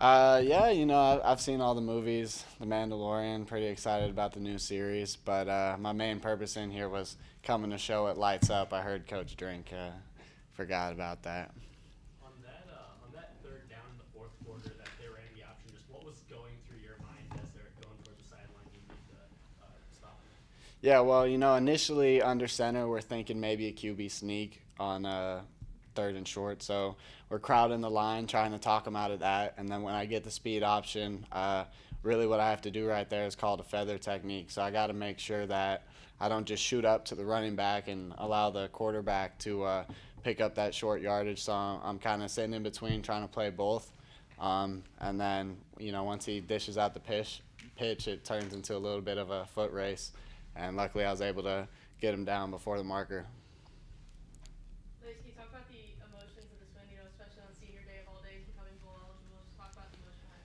Yeah, I've seen all the movies, The Mandalorian, pretty excited about the new series, but my main purpose in here was coming to show it lights up. I heard Coach Drink, forgot about that. On that third down in the fourth quarter that they ran the option, just what was going through your mind as they're going towards the sideline? You need to stop them. Yeah, well, initially under center, we're thinking maybe a QB sneak on third and short. So we're crowding the line, trying to talk them out of that. And then when I get the speed option, really what I have to do right there is called a feather technique. So I got to make sure that I don't just shoot up to the running back and allow the quarterback to pick up that short yardage. So I'm kind of sitting in between, trying to play both. And then, once he dishes out the pitch, it turns into a little bit of a foot race. And luckily I was able to get him down before the marker. Blaze, can you talk about the emotions of this win, especially on senior day of all days, becoming bowl eligible? Just talk about the emotion behind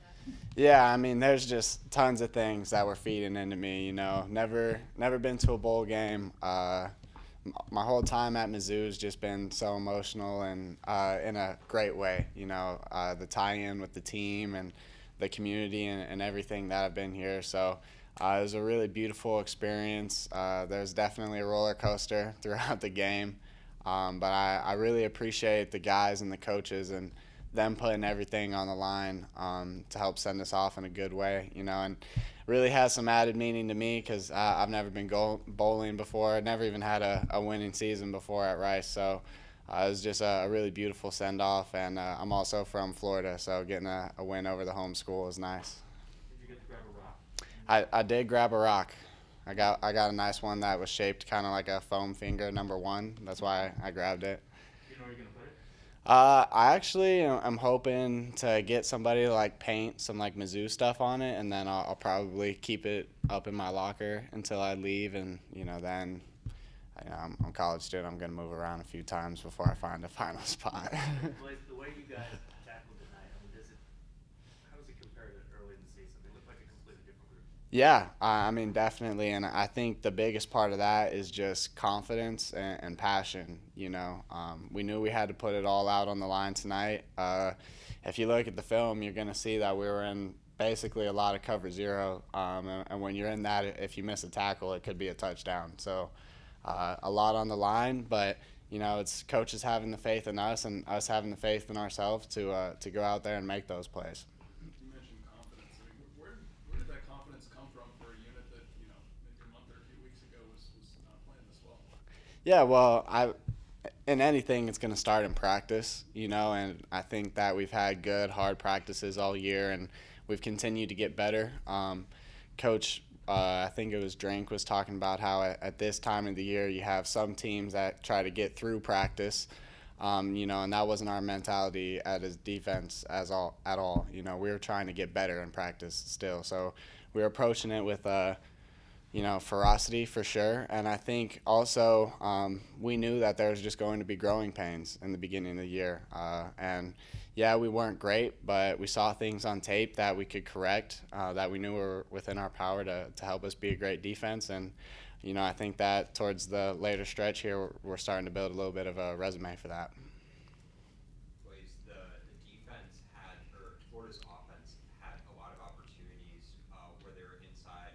that. Yeah, I mean, there's just tons of things that were feeding into me. Never been to a bowl game. My whole time at Mizzou has just been so emotional and in a great way. The tie-in with the team and the community and everything that I've been here. So it was a really beautiful experience. There's definitely a roller coaster throughout the game, but I really appreciate the guys and the coaches and them putting everything on the line to help send us off in a good way, and really has some added meaning to me because I've never been bowling before. I never even had a winning season before at Rice, so it was just a really beautiful send-off, and I'm also from Florida, so getting a win over the home school is nice. Did you get to grab a rock? I did grab a rock. I got a nice one that was shaped kind of like a foam finger #1. That's why I grabbed it. You know where you're gonna put it? I actually am hoping to get somebody to paint some Mizzou stuff on it, and then I'll probably keep it up in my locker until I leave, and then I'm a college student. I'm gonna move around a few times before I find a final spot. Blaze, the way you guys tackled tonight, how does it compare to early in the season? They look like a completely different group. Yeah, I mean, definitely, and I think the biggest part of that is just confidence and passion. We knew we had to put it all out on the line tonight. If you look at the film, you're going to see that we were in basically a lot of cover zero, and when you're in that, if you miss a tackle, it could be a touchdown. So a lot on the line, but it's coaches having the faith in us and us having the faith in ourselves to go out there and make those plays. You mentioned confidence. I mean, where did that confidence come from for a unit that maybe a month or a few weeks ago was not playing this well? Yeah, well, in anything, it's going to start in practice, and I think that we've had good, hard practices all year, and we've continued to get better. Coach, I think it was Drink, was talking about how at this time of the year you have some teams that try to get through practice, and that wasn't our mentality at his defense at all. We were trying to get better in practice still, so we were approaching it with ferocity for sure. And I think also we knew that there was just going to be growing pains in the beginning of the year. And yeah, we weren't great, but we saw things on tape that we could correct, that we knew were within our power to help us be a great defense. And, I think that towards the later stretch here, we're starting to build a little bit of a resume for that. The defense had, or Florida's offense had a lot of opportunities where they were inside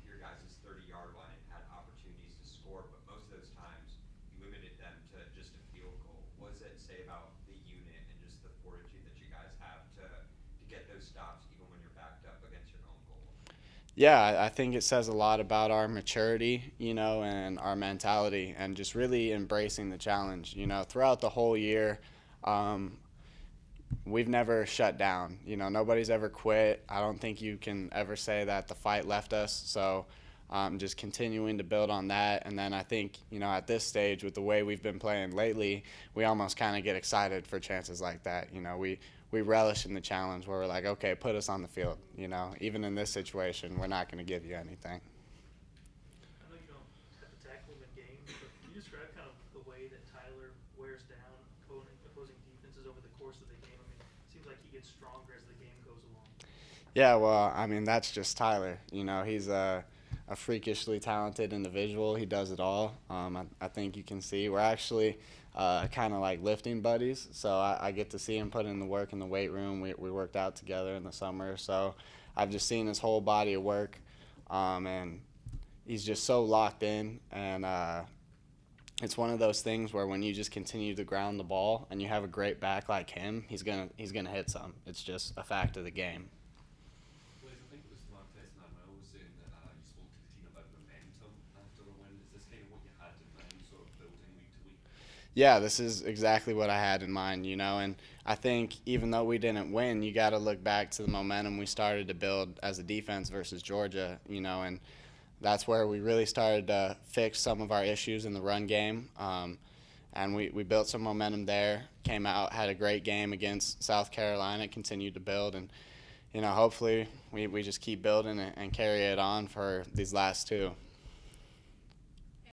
your guys' 30-yard line and had opportunities to score, but most of those times you limited them to just a field goal. What does that say about the unit and just the fortitude that you guys have to get those stops even when you're backed up against your own goal? Yeah, I think it says a lot about our maturity, and our mentality, and just really embracing the challenge. Throughout the whole year, we've never shut down. Nobody's ever quit. I don't think you can ever say that the fight left us. So just continuing to build on that. And then I think, at this stage with the way we've been playing lately, we almost kind of get excited for chances like that. We relish in the challenge where we're like, okay, put us on the field. Even in this situation, we're not going to give you anything. I know you don't have to tackle him in game, but can you describe kind of the way that Tyler wears down opposing defenses over the course of the game? I mean, it seems like he gets stronger as the game goes along. Yeah, well, I mean, that's just Tyler. He's a a freakishly talented individual. He does it all. I think you can see we're actually kind of like lifting buddies, so I get to see him put in the work in the weight room. We worked out together in the summer, so I've just seen his whole body of work, and he's just so locked in, and it's one of those things where when you just continue to ground the ball and you have a great back like him, he's gonna hit some. It's just a fact of the game. Blaze, I think it was Mark Tyson and I was saying that you spoke to the team about momentum after a win. Is this kind of what you had in mind, sort of building week to week? Yeah, this is exactly what I had in mind, and I think even though we didn't win, you got to look back to the momentum we started to build as a defense versus Georgia, and that's where we really started to fix some of our issues in the run game, and we built some momentum there, came out, had a great game against South Carolina, continued to build, and hopefully we just keep building and carry it on for these last two.